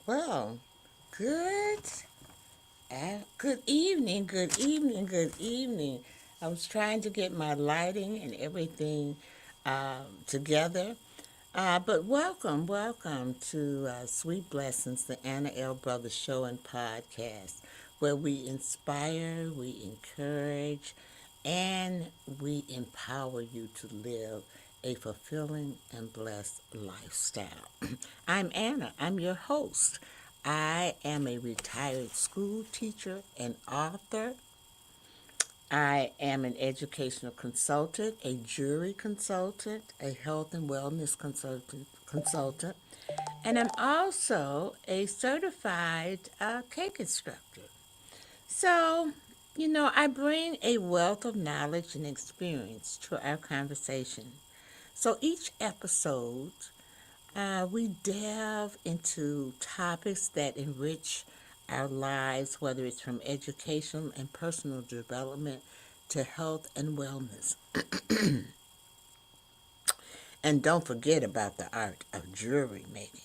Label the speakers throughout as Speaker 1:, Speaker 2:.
Speaker 1: Well, good, good evening, good evening, good evening. I was trying to get my lighting and everything together. But welcome to Sweet Blessings, the Anna L. Brothers Show and Podcast, where we inspire, we encourage, and we empower you to live a fulfilling and blessed lifestyle. I'm Anna, I'm your host. I am a retired school teacher and author. I am an educational consultant, a jury consultant, a health and wellness consultant, and I'm also a certified cake instructor. So, I bring a wealth of knowledge and experience to our conversation. So each episode, we delve into topics that enrich our lives, whether it's from educational and personal development to health and wellness. And don't forget about the art of jewelry making.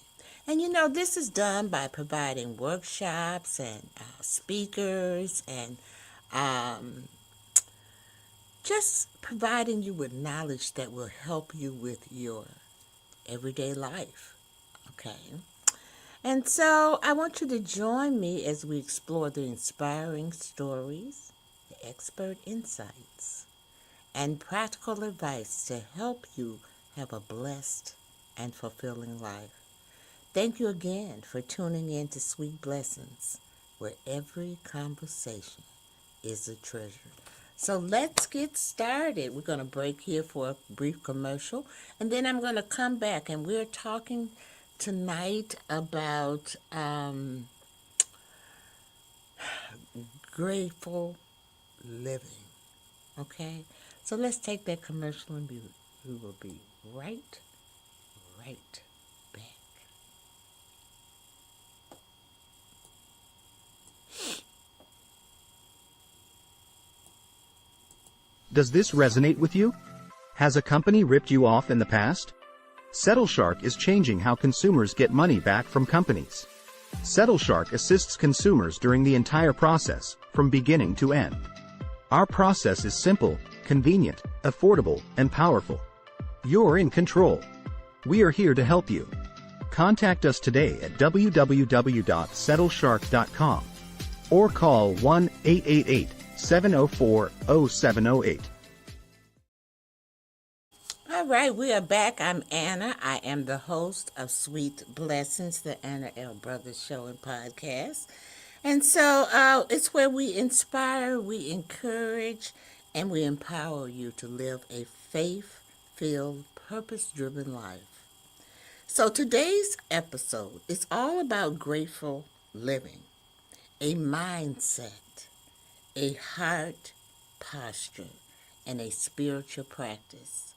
Speaker 1: And this is done by providing workshops and speakers and um, just providing you with knowledge that will help you with your everyday life. Okay? And so I want you to join me as we explore the inspiring stories, the expert insights, and practical advice to help you have a blessed and fulfilling life. Thank you again for tuning in to Sweet Blessings, where every conversation is a treasure. So let's get started. We're going to break here for a brief commercial, and then I'm going to come back, and we're talking tonight about grateful living. Okay? So let's take that commercial, and we will be right back.
Speaker 2: Does this resonate with you? Has a company ripped you off in the past? SettleShark is changing how consumers get money back from companies. SettleShark assists consumers during the entire process, from beginning to end. Our process is simple, convenient, affordable, and powerful. You're in control. We are here to help you. Contact us today at www.settleshark.com or call 1-888-704-0708.
Speaker 1: All right, we are back. I'm Anna. I am the host of Sweet Blessings, the Anna L. Brothers Show and Podcast. And so it's where we inspire, we encourage, and we empower you to live a faith filled, purpose driven life. So today's episode is all about grateful living, a mindset, a heart posture, and a spiritual practice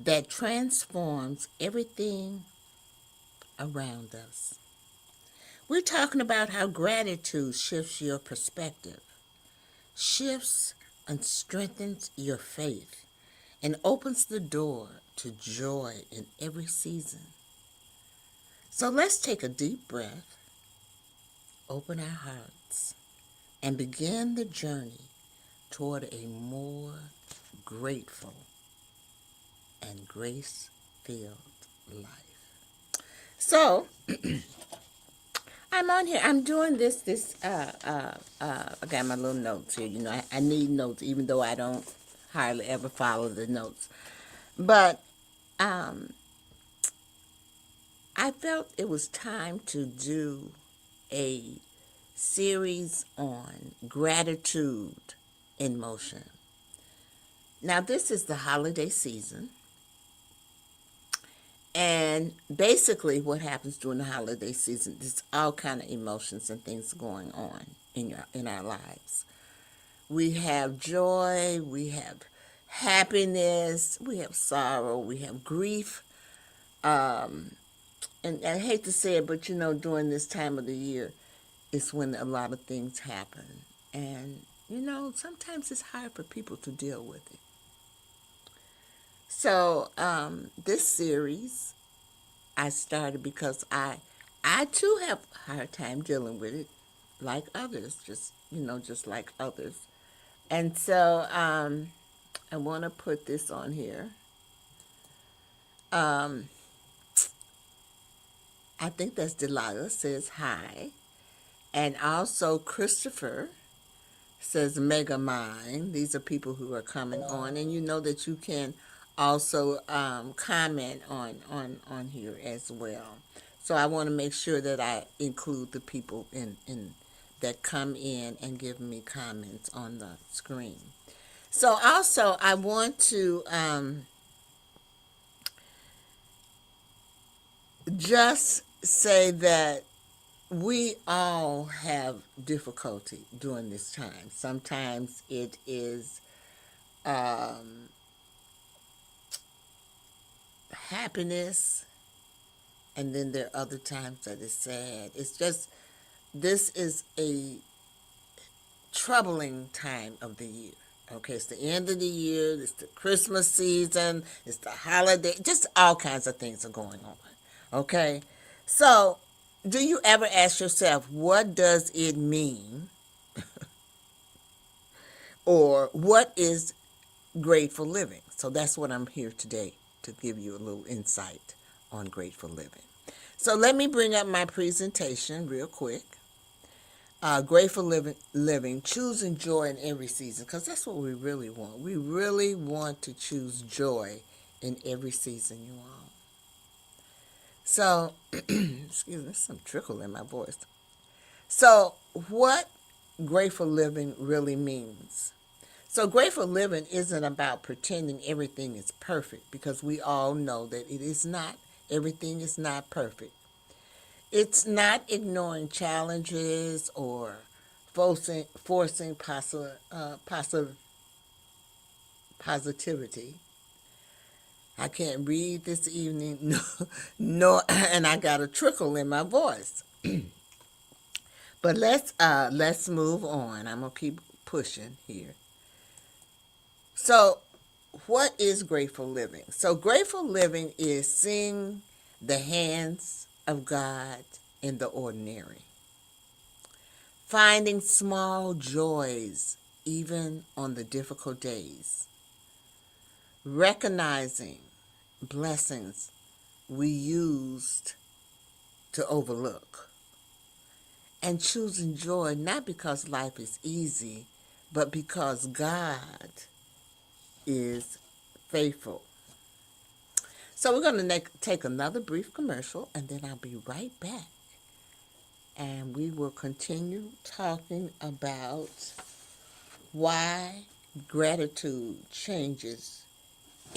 Speaker 1: that transforms everything around us. We're talking about how gratitude shifts your perspective, shifts and strengthens your faith, and opens the door to joy in every season. So let's take a deep breath, open our hearts, and begin the journey toward a more grateful and grace-filled life. So, I'm on here. I'm doing I got my little notes here. I need notes, even though I don't hardly ever follow the notes. But um, I felt it was time to do a series on gratitude in motion. Now, this is the holiday season. And basically what happens during the holiday season, there's all kind of emotions and things going on in our lives. We have joy, we have happiness, we have sorrow, we have grief. And I hate to say it, but during this time of the year, it's when a lot of things happen. And, sometimes it's hard for people to deal with it. So, this series I started because I I too have a hard time dealing with it, like others, just like others. And so I want to put this on here. Um, I think that's Delilah says hi. And also Christopher says Mega Mind. These are people who are coming on. And you know that you can also comment on here as well. So I want to make sure that I include the people in that come in and give me comments on the screen. So also I want to just say that we all have difficulty during this time. Sometimes it is happiness, and then there are other times that it's sad. It's just, this is a troubling time of the year. Okay, it's the end of the year, it's the Christmas season, it's the holiday, just all kinds of things are going on. Okay, so do you ever ask yourself, what does it mean? Or what is grateful living? So that's what I'm here today to give you a little insight on grateful living. So let me bring up my presentation real quick. Grateful living, choosing joy in every season, because that's what we really want. We really want to choose joy in every season, you all. So, excuse me, there's some trickle in my voice. So, what grateful living really means? So, grateful living isn't about pretending everything is perfect, because we all know that it is not. Everything is not perfect. It's not ignoring challenges or forcing positivity. I can't read this evening, no, and I got a trickle in my voice. But let's move on. I'm gonna keep pushing here. So, what is grateful living? So, grateful living is seeing the hands of God in the ordinary, finding small joys even on the difficult days, recognizing blessings we used to overlook, and choosing joy not because life is easy, but because God is faithful. So we're going to take another brief commercial, and then I'll be right back. And we will continue talking about why gratitude changes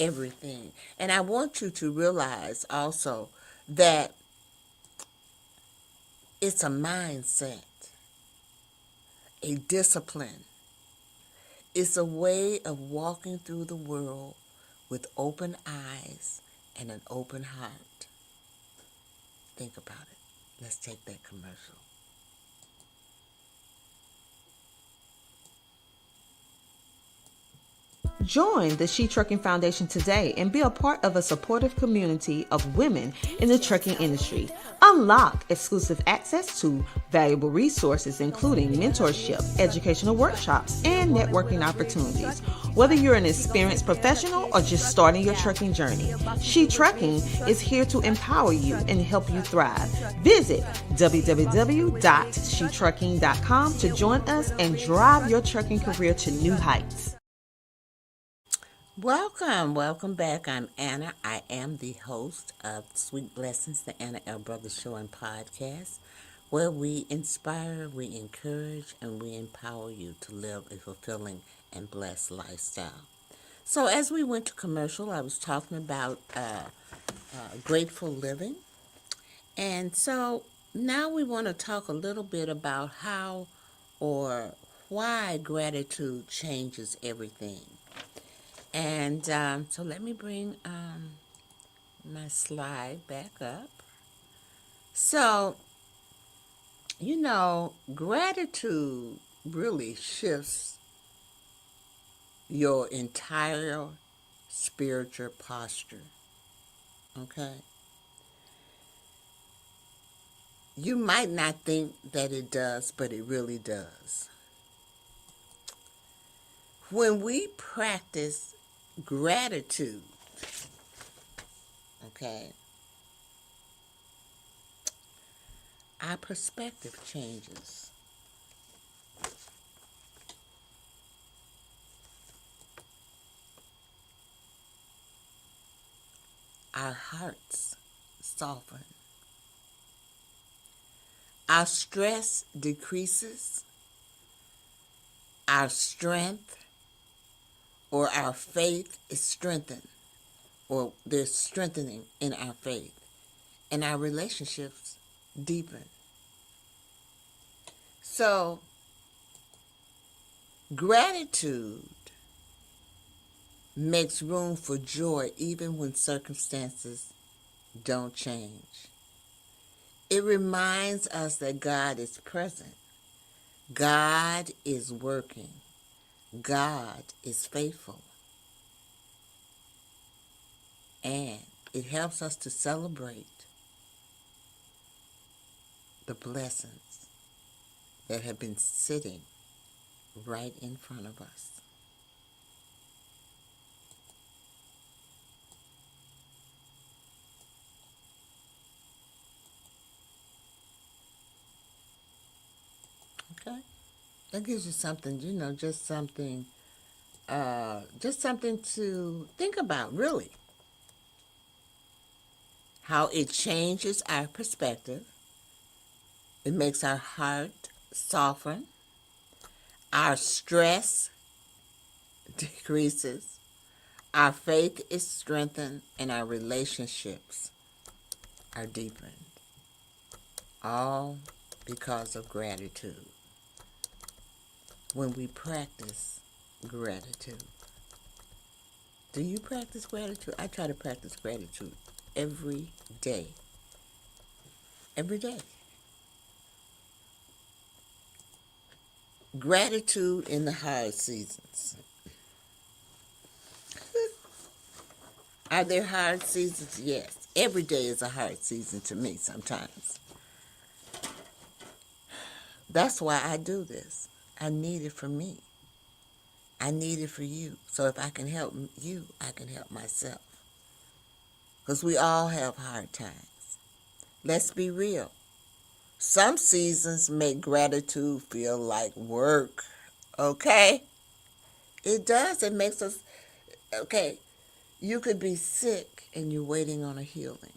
Speaker 1: everything. And I want you to realize also that it's a mindset, a discipline. It's a way of walking through the world with open eyes and an open heart. Think about it. Let's take that commercial.
Speaker 3: Join the She Trucking Foundation today and be a part of a supportive community of women in the trucking industry. Unlock exclusive access to valuable resources, including mentorship, educational workshops, and networking opportunities. Whether you're an experienced professional or just starting your trucking journey, She Trucking is here to empower you and help you thrive. Visit www.shetrucking.com to join us and drive your trucking career to new heights.
Speaker 1: Welcome back. I'm Anna. I am the host of Sweet Blessings, the Anna L. Brothers Show and Podcast, where we inspire, we encourage, and we empower you to live a fulfilling and blessed lifestyle. So as we went to commercial, I was talking about grateful living. And so now we want to talk a little bit about how or why gratitude changes everything. And so let me bring my slide back up. So, gratitude really shifts your entire spiritual posture. Okay? You might not think that it does, but it really does. When we practice gratitude, okay, our perspective changes. Our hearts soften. Our stress decreases. Our strength or our faith is strengthened, or there's strengthening in our faith, and our relationships deepen. So, gratitude makes room for joy even when circumstances don't change. It reminds us that God is present, God is working, God is faithful, and it helps us to celebrate the blessings that have been sitting right in front of us. Okay? That gives you something, just something to think about, really. How it changes our perspective. It makes our heart soften. Our stress decreases. Our faith is strengthened, and our relationships are deepened. All because of gratitude. When we practice gratitude. Do you practice gratitude? I try to practice gratitude every day. Every day. Gratitude in the hard seasons. Are there hard seasons? Yes. Every day is a hard season to me sometimes. That's why I do this. I need it for me. I need it for you. So if I can help you, I can help myself. Because we all have hard times. Let's be real. Some seasons make gratitude feel like work. Okay? It does. It makes us, okay, you could be sick and you're waiting on a healing.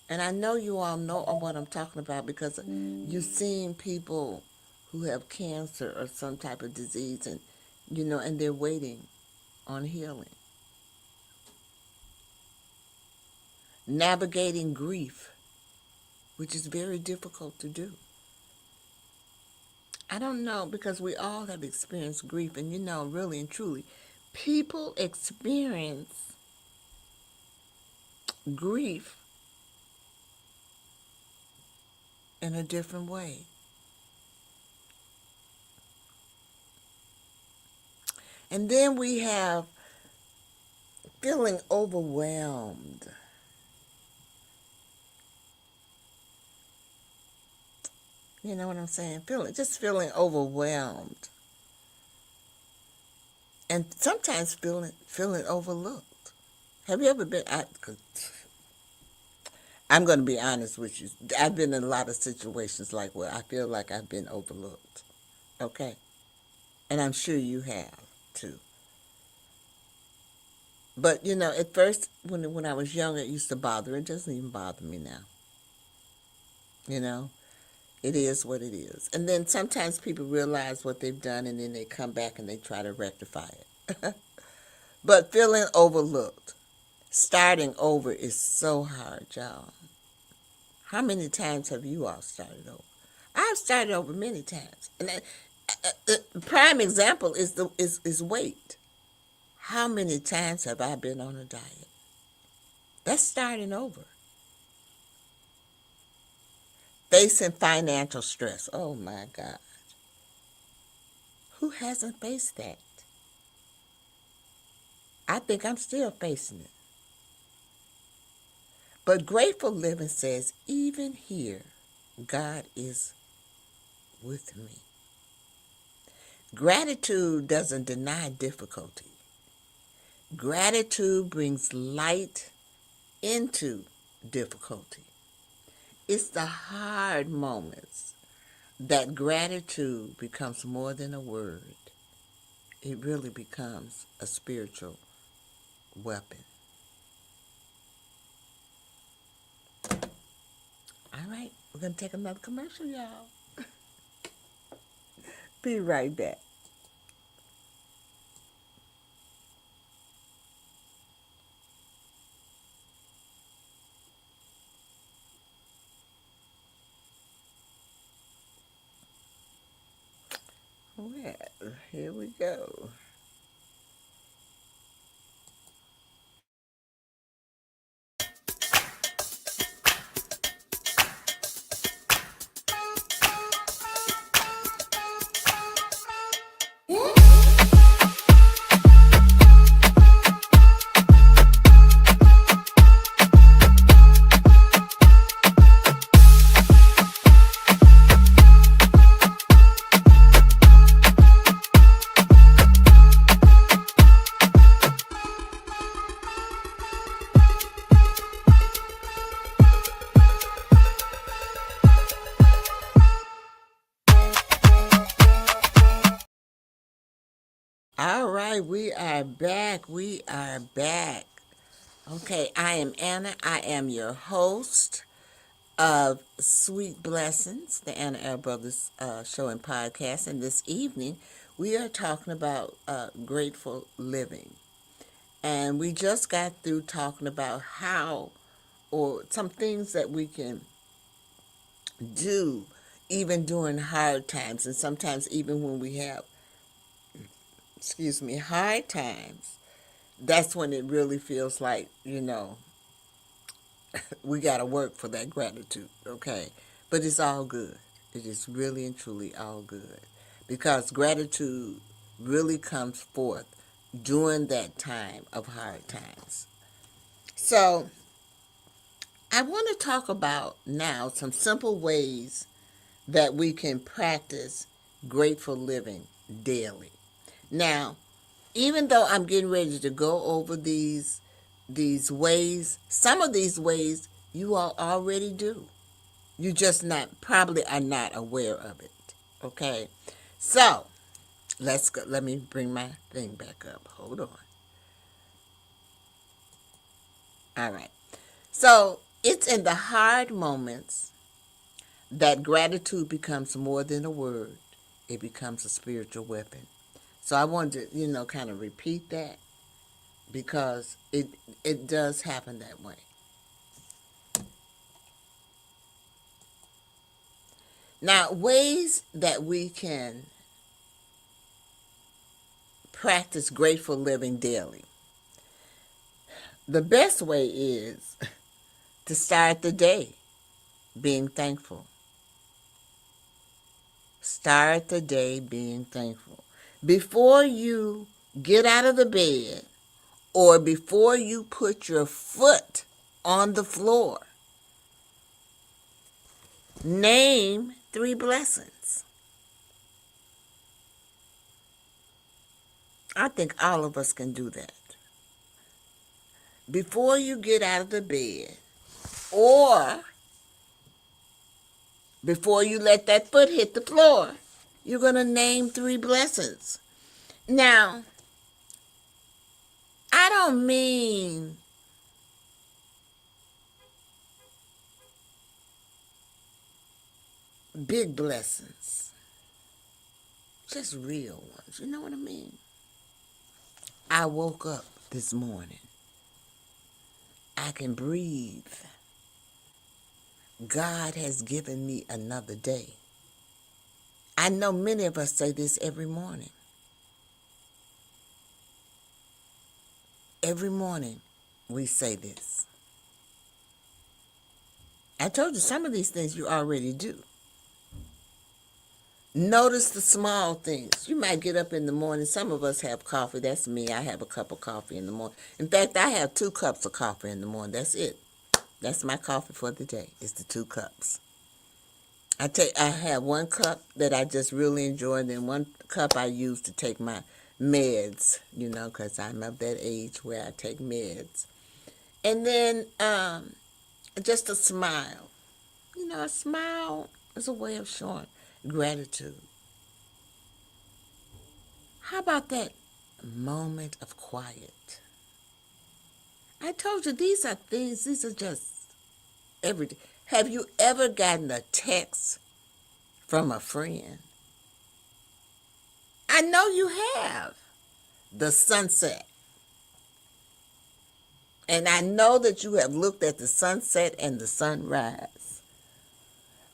Speaker 1: And I know you all know what I'm talking about because you've seen people who have cancer or some type of disease and, and they're waiting on healing. Navigating grief, which is very difficult to do. I don't know, because we all have experienced grief, and really and truly, people experience grief in a different way. And then we have feeling overwhelmed. You know what I'm saying? Feeling overwhelmed. And sometimes feeling overlooked. Have you ever been, I'm going to be honest with you. I've been in a lot of situations like where I feel like I've been overlooked. Okay? And I'm sure you have too. But, at first, when I was younger, it used to bother. It doesn't even bother me now. It is what it is. And then sometimes people realize what they've done, and then they come back and they try to rectify it. But feeling overlooked, starting over is so hard, y'all. How many times have you all started over? I've started over many times. And a prime example is weight. How many times have I been on a diet? That's starting over. Facing financial stress. Oh my God. Who hasn't faced that? I think I'm still facing it. But grateful living says, even here, God is with me. Gratitude doesn't deny difficulty. Gratitude brings light into difficulty. It's the hard moments that gratitude becomes more than a word. It really becomes a spiritual weapon. All right, we're going to take another commercial, y'all. Be right back. Well, here we go. All right, we are back. We are back. Okay, I am Anna. I am your host of Sweet Blessings, the Anna L. Brothers show and podcast. And this evening, we are talking about grateful living. And we just got through talking about how, or some things that we can do even during hard times. And sometimes even when we have, hard times, that's when it really feels like, we got to work for that gratitude, okay? But it's all good. It is really and truly all good. Because gratitude really comes forth during that time of hard times. So, I want to talk about now some simple ways that we can practice grateful living daily. Now, even though I'm getting ready to go over these ways, some of these ways you all already do. You just probably are not aware of it. Okay? So, let's go. Let me bring my thing back up. Hold on. All right. So, it's in the hard moments that gratitude becomes more than a word. It becomes a spiritual weapon. So I wanted to, kind of repeat that because it does happen that way. Now, ways that we can practice grateful living daily. The best way is to start the day being thankful. Start the day being thankful. Before you get out of the bed or before you put your foot on the floor, name 3 blessings. I think all of us can do that. Before you get out of the bed or before you let that foot hit the floor, you're going to name 3 blessings. Now, I don't mean big blessings, just real ones. You know what I mean? I woke up this morning. I can breathe. God has given me another day. I know many of us say this every morning. Every morning we say this. I told you some of these things you already do. Notice the small things. You might get up in the morning. Some of us have coffee. That's me. I have a cup of coffee in the morning. In fact, I have 2 cups of coffee in the morning. That's it. That's my coffee for the day. It's the 2 cups. I have 1 cup that I just really enjoy, and then 1 cup I use to take my meds, because I'm of that age where I take meds. And then just a smile. A smile is a way of showing gratitude. How about that moment of quiet? I told you these are just every day. Have you ever gotten a text from a friend? I know you have. The sunset. And I know that you have looked at the sunset and the sunrise.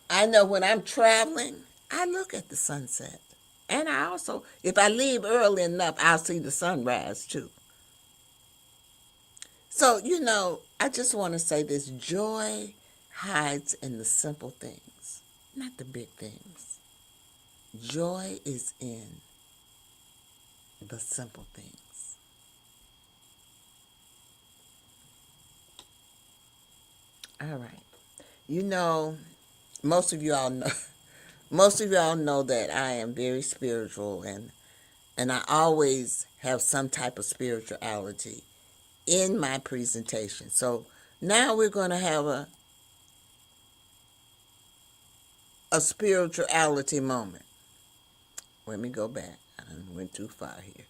Speaker 1: I know when I'm traveling, I look at the sunset. And I also, if I leave early enough, I'll see the sunrise too. So, I just want to say this: joy hides in the simple things, not the big things. Joy is in the simple things. All right. Most of y'all know most of y'all know that I am very spiritual, and I always have some type of spirituality in my presentation. So now we're going to have a spirituality moment. Let me go back. I went too far here.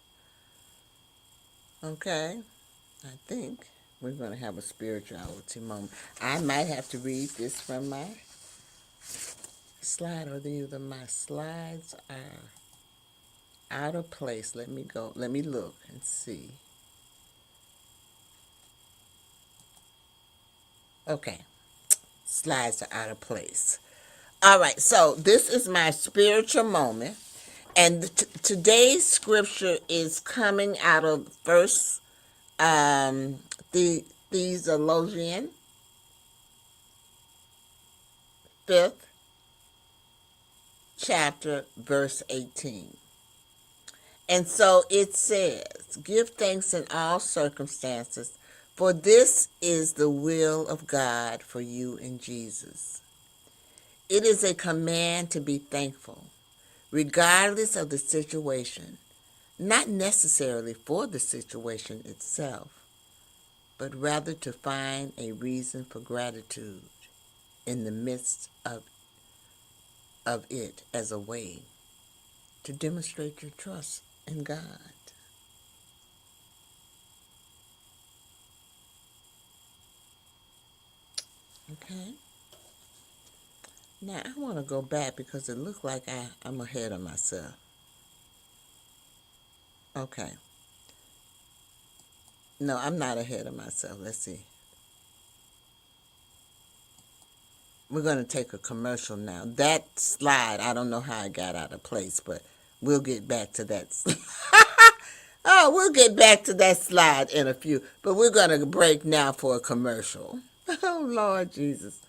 Speaker 1: Okay. I think we're going to have a spirituality moment. I might have to read this from my slide, or either my slides are out of place. Let me look and see. Okay. Slides are out of place. All right, so this is my spiritual moment, and today's scripture is coming out of First the Thessalonians 5th chapter, verse 18. And so it says, "Give thanks in all circumstances, for this is the will of God for you in Jesus." It is a command to be thankful, regardless of the situation, not necessarily for the situation itself, but rather to find a reason for gratitude in the midst of it, as a way to demonstrate your trust in God. Okay? Now I want to go back because it looked like I'm ahead of myself. Okay. No, I'm not ahead of myself. Let's see. We're going to take a commercial now. That slide, I don't know how I got out of place, but we'll get back to that. We'll get back to that slide in a few. But we're going to break now for a commercial. Oh, Lord Jesus.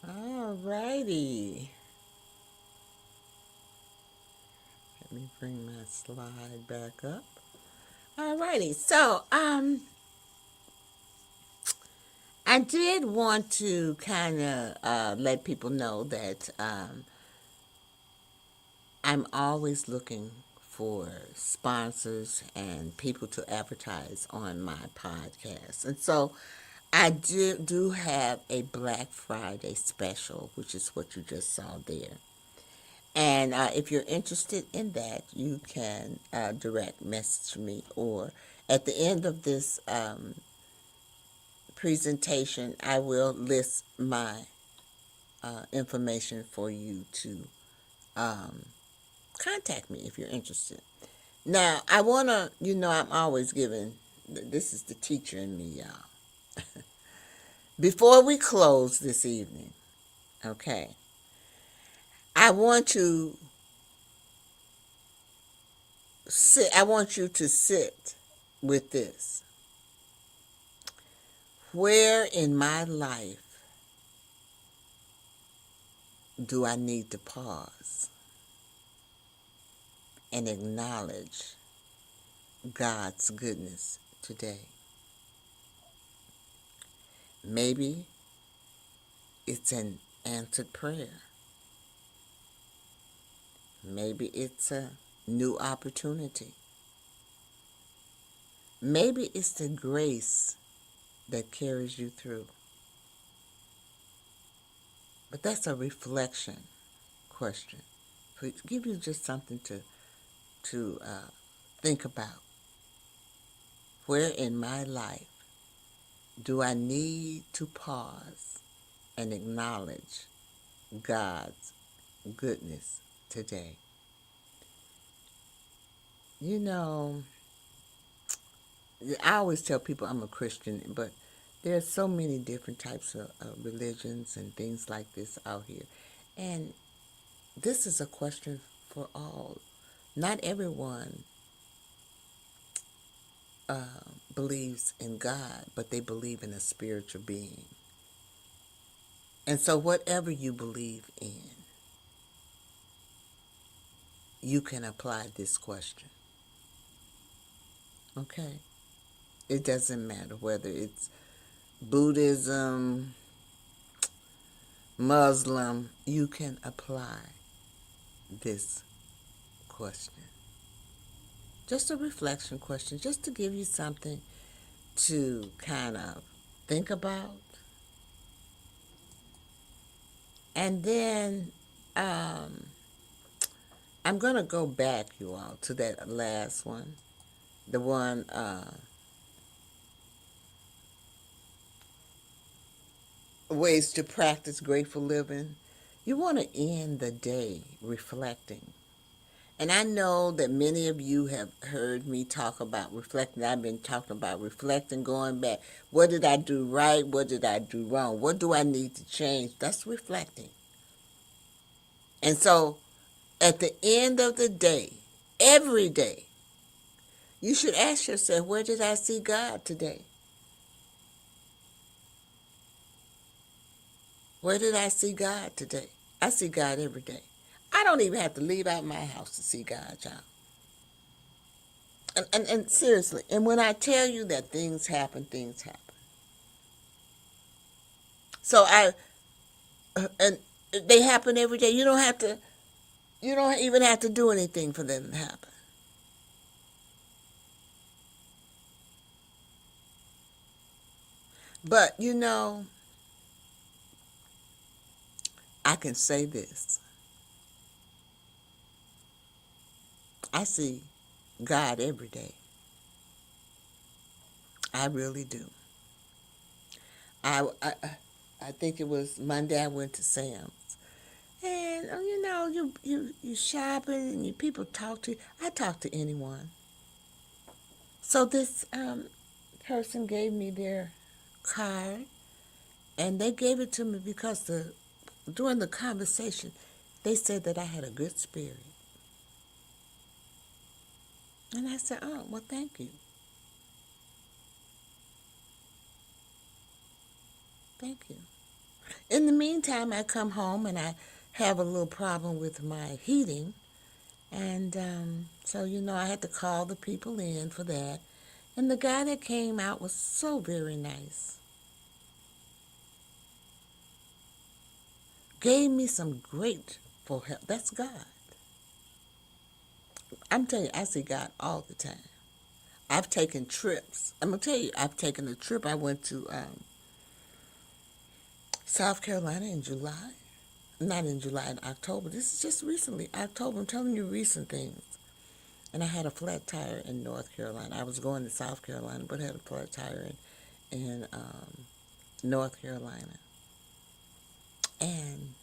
Speaker 1: Alrighty. Let me bring my slide back up. Alrighty. So, I did want to kind of let people know that I'm always looking for sponsors and people to advertise on my podcast. And so I do have a Black Friday special, which is what you just saw there. And if you're interested in that, you can direct message me, or at the end of this presentation, I will list my information for you to contact me if you're interested. Now, I want to, I'm always giving, this is the teacher in me, y'all. Before we close this evening, okay, I want you to sit with this. Where in my life do I need to pause and acknowledge God's goodness today? Maybe it's an answered prayer. Maybe it's a new opportunity. Maybe it's the grace that carries you through. But that's a reflection question. To give you just something to think about. Where in my life do I need to pause and acknowledge God's goodness today? You know, I always tell people I'm a Christian, but there are so many different types of religions and things like this out here. And this is a question for all. Not everyone believes in God, but they believe in a spiritual being. And so whatever you believe in, you can apply this question. Okay? It doesn't matter whether it's Buddhism, Muslim, you can apply this question. Just a reflection question, just to give you something to kind of think about. And then I'm going to go back, you all, to that last one. The one, ways to practice grateful living. You want to end the day reflecting. And I know that many of you have heard me talk about reflecting. I've been talking about reflecting, going back. What did I do right? What did I do wrong? What do I need to change? That's reflecting. And so at the end of the day, every day, you should ask yourself, where did I see God today? Where did I see God today? I see God every day. I don't even have to leave out my house to see God, y'all. And seriously, and when I tell you that things happen, things happen. So and they happen every day. You don't even have to do anything for them to happen. But I can say this. I see God every day. I really do. I think it was Monday I went to Sam's. And you shopping and people talk to you. I talk to anyone. So this person gave me their card, and they gave it to me because during the conversation, they said that I had a good spirit. And I said, oh, well, thank you. Thank you. In the meantime, I come home and I have a little problem with my heating. And so, I had to call the people in for that. And the guy that came out was so very nice. Gave me some grateful help. That's God. I'm telling you, I see God all the time. I've taken trips. I'm going to tell you, I've taken a trip. I went to South Carolina in July. not in July, in October. This is just recently, October. I'm telling you recent things. And I had a flat tire in North Carolina. I was going to South Carolina, but had a flat tire in North Carolina. And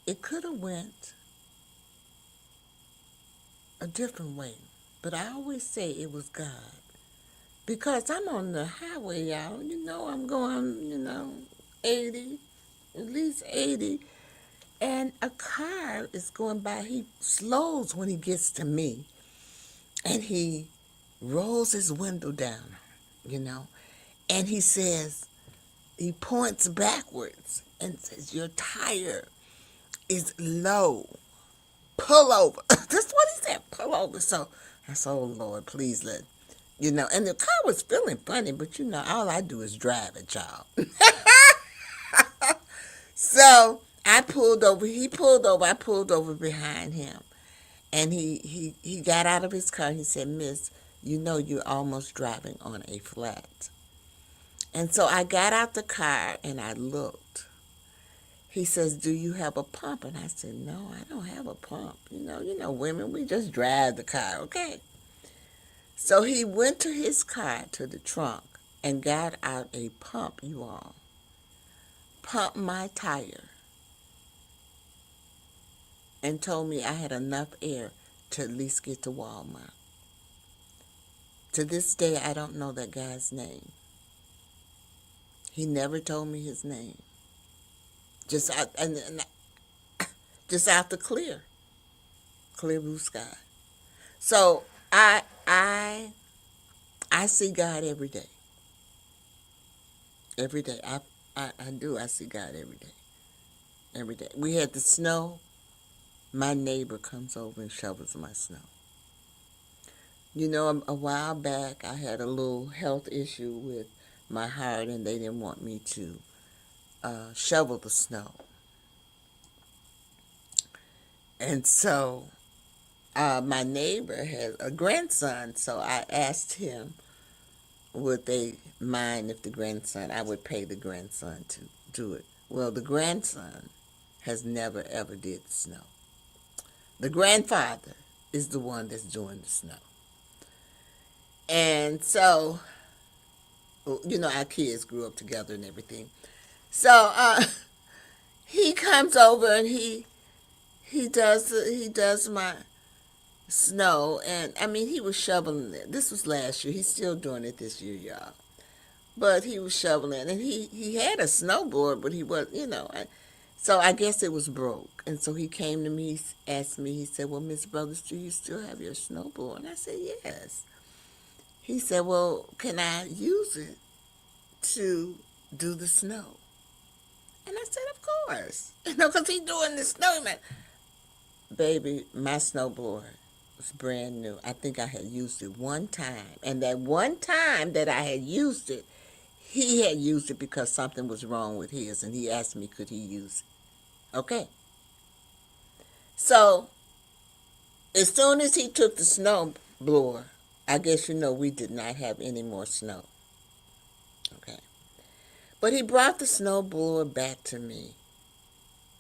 Speaker 1: it could have went a different way. But I always say it was God. Because I'm on the highway, y'all. I'm going, 80, at least 80. And a car is going by. He slows when he gets to me. And he rolls his window down, And he says, he points backwards and says, your tire is low. Pull over. That's what he said, pull over. So I said, oh, Lord, please let, And the car was feeling funny, but, all I do is drive it, y'all. So I pulled over. He pulled over. I pulled over behind him. And he got out of his car. He said, Miss, you're almost driving on a flat. And so I got out the car and I looked. He says, do you have a pump? And I said, no, I don't have a pump. Women, we just drive the car, okay? So he went to his car, to the trunk, and got out a pump, you all. Pumped my tire. And told me I had enough air to at least get to Walmart. To this day, I don't know that guy's name. He never told me his name. Just out the clear blue sky. So I see God every day. Every day, I do. I see God every day. Every day. We had the snow. My neighbor comes over and shovels my snow. A while back, I had a little health issue with my heart, and they didn't want me to shovel the snow. And so my neighbor has a grandson, so I asked him, would they mind if I would pay the grandson to do it. Well, the grandson has never, ever did the snow. The grandfather is the one that's doing the snow. And so, our kids grew up together and everything. So he comes over and he does my snow. And, he was shoveling it. This was last year. He's still doing it this year, y'all. But he was shoveling. And he had a snowboard, but he was, So I guess it was broke. And so he came to me, asked me, he said, well, Miss Brothers, do you still have your snowboard? And I said, yes. He said, well, can I use it to do the snow? And I said, of course. Because he's doing the snow. Man. Baby, my snowboard was brand new. I think I had used it one time. And that one time that I had used it, he had used it because something was wrong with his. And he asked me, could he use it? Okay. So, as soon as he took the snow blower, I guess we did not have any more snow. Okay. But he brought the snow blower back to me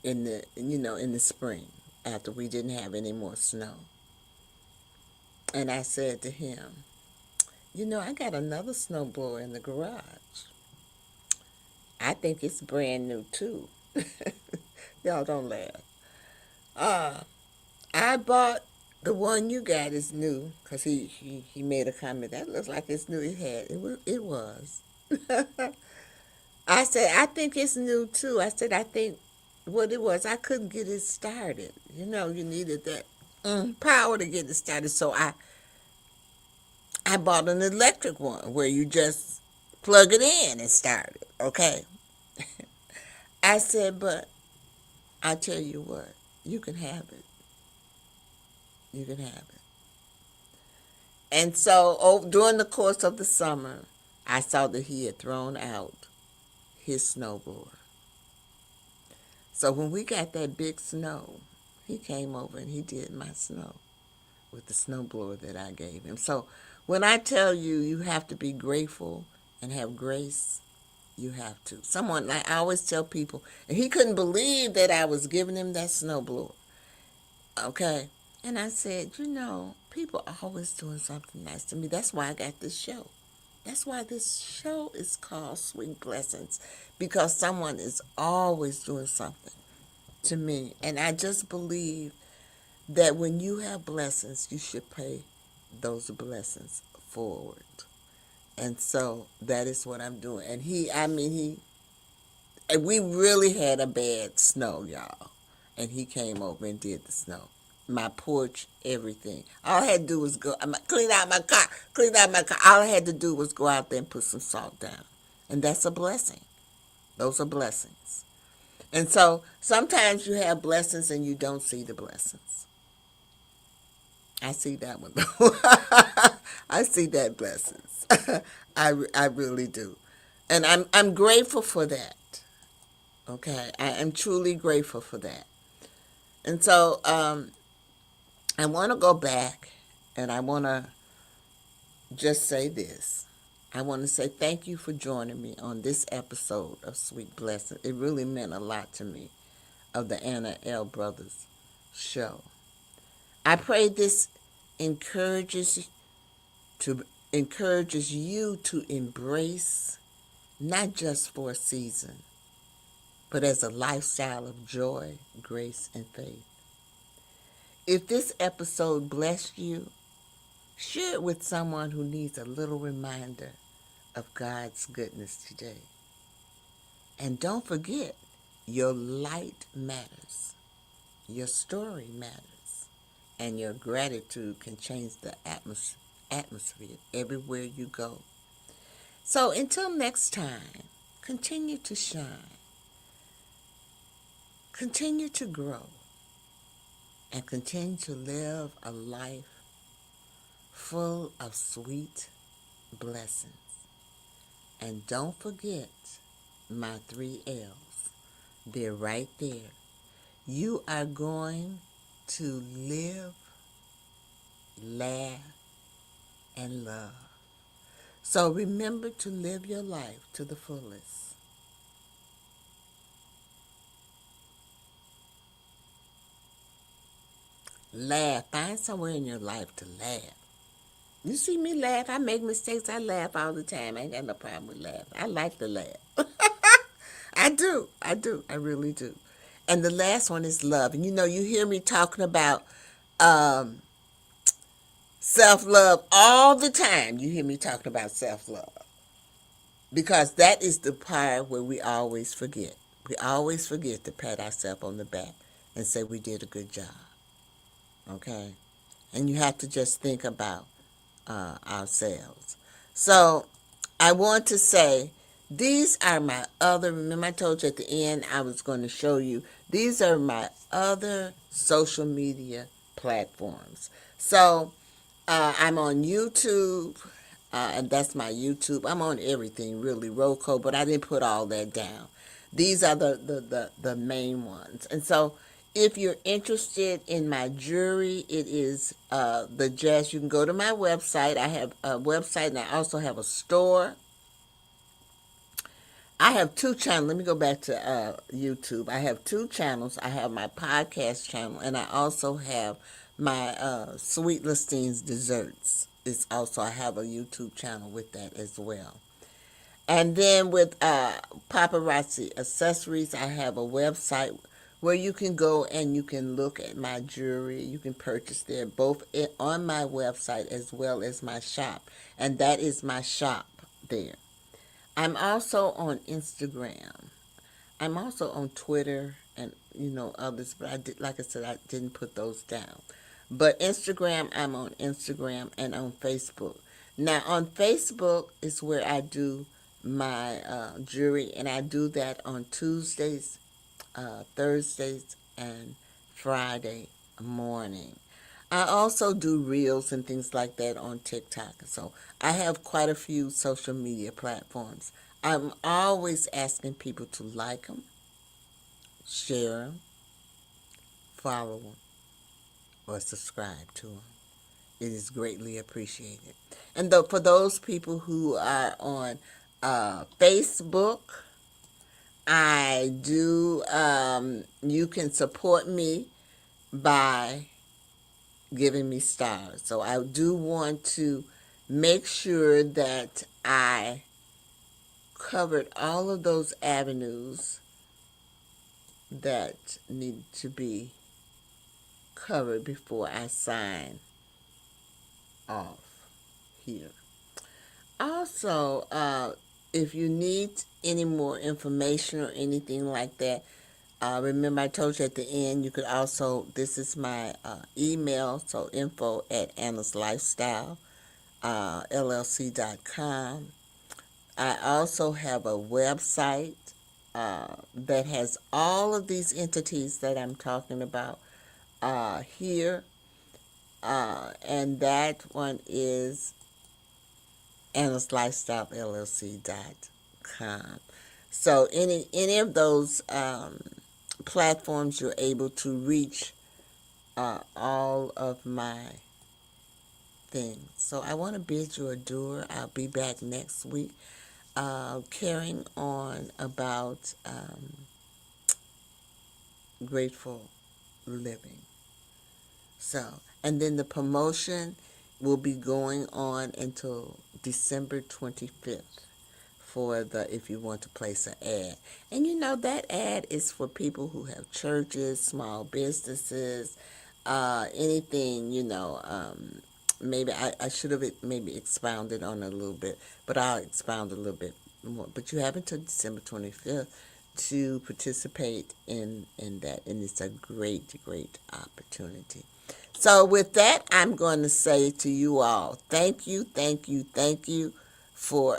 Speaker 1: in the spring after we didn't have any more snow. And I said to him, I got another snow blower in the garage. I think it's brand new too. Y'all don't laugh. I bought the one you got is new, because he made a comment, that looks like it's new. It was. I said, I think it's new too. I said, I think what it was, I couldn't get it started. You needed that power to get it started. So I bought an electric one where you just plug it in and start it, okay? I said, but I tell you what, you can have it. You can have it. And so during the course of the summer, I saw that he had thrown out his snowboard. So when we got that big snow, he came over and he did my snow with the snowblower that I gave him. So when I tell you, you have to be grateful and have grace, You have to. Someone, like I always tell people, and he couldn't believe that I was giving him that snowblower. Okay. And I said, people are always doing something nice to me. That's why I got this show. That's why this show is called Sweet Blessings, because someone is always doing something to me. And I just believe that when you have blessings, you should pay those blessings forward. And so that is what I'm doing. And we really had a bad snow, y'all. And he came over and did the snow. My porch, everything. All I had to do was clean out my car. All I had to do was go out there and put some salt down. And that's a blessing. Those are blessings. And so sometimes you have blessings and you don't see the blessings. I see that one though. I see that blessings. I really do. And I'm grateful for that. Okay, I am truly grateful for that. And so I want to go back and I want to just say this. I want to say thank you for joining me on this episode of Sweet Blessing. It really meant a lot to me, of the Anna L. Brothers show. I pray this encourages you to embrace, not just for a season, but as a lifestyle of joy, grace, and faith. If this episode blessed you, share it with someone who needs a little reminder of God's goodness today. And don't forget, your light matters. Your story matters. And your gratitude can change the atmosphere everywhere you go. So until next time, continue to shine. Continue to grow. And continue to live a life full of sweet blessings. And don't forget my 3 L's. They're right there. You are going to live, laugh, and love. So remember to live your life to the fullest. Laugh. Find somewhere in your life to laugh. You see me laugh. I make mistakes. I laugh all the time. I ain't got no problem with laughing. I like to laugh. I do. I really do. And the last one is love. And you hear me talking about self-love all the time. You hear me talking about self-love. Because that is the part where we always forget. We always forget to pat ourselves on the back and say we did a good job. Okay? And you have to just think about ourselves. So I want to say, these are my other, remember I told you at the end I was going to show you, these are my other social media platforms. So I'm on YouTube, and that's my YouTube. I'm on everything really, Roku, but I didn't put all that down. These are the main ones. And so if you're interested in my jewelry, it is the Jazz. You can go to my website. I have a website and I also have a store. I have 2 channels. Let me go back to YouTube. I have 2 channels. I have my podcast channel and I also have my Sweet Listings Desserts. I have a YouTube channel with that as well. And then with Paparazzi Accessories, I have a website where you can go and you can look at my jewelry. You can purchase there, both on my website as well as my shop. And that is my shop there. I'm also on Instagram. I'm also on Twitter and, others. But like I said, I didn't put those down. But Instagram, I'm on Instagram and on Facebook. Now, on Facebook is where I do my jewelry, and I do that on Tuesdays, Thursdays, and Friday morning. I also do reels and things like that on TikTok. So I have quite a few social media platforms. I'm always asking people to like them, share them, follow them, or subscribe to them. It is greatly appreciated. And for those people who are on Facebook. I do, you can support me by giving me stars. So I do want to make sure that I covered all of those avenues that need to be covered before I sign off here. Also, if you need any more information or anything like that, remember I told you at the end, you could also, this is my email, so info at Anna's Lifestyle, LLC.com. I also have a website that has all of these entities that I'm talking about here, and that one is AnnasLifestyleLLC.com. So any of those platforms, you're able to reach all of my things. So I want to bid you adieu. I'll be back next week carrying on about grateful living. So, and then the promotion will be going on until December 25th for the, if you want to place an ad. And you know, that ad is for people who have churches, small businesses, anything, you know, maybe I should have maybe expounded on it a little bit, but I'll expound a little bit more. But you have until December 25th to participate in that, and it's a great opportunity. So with that, I'm going to say to you all, thank you for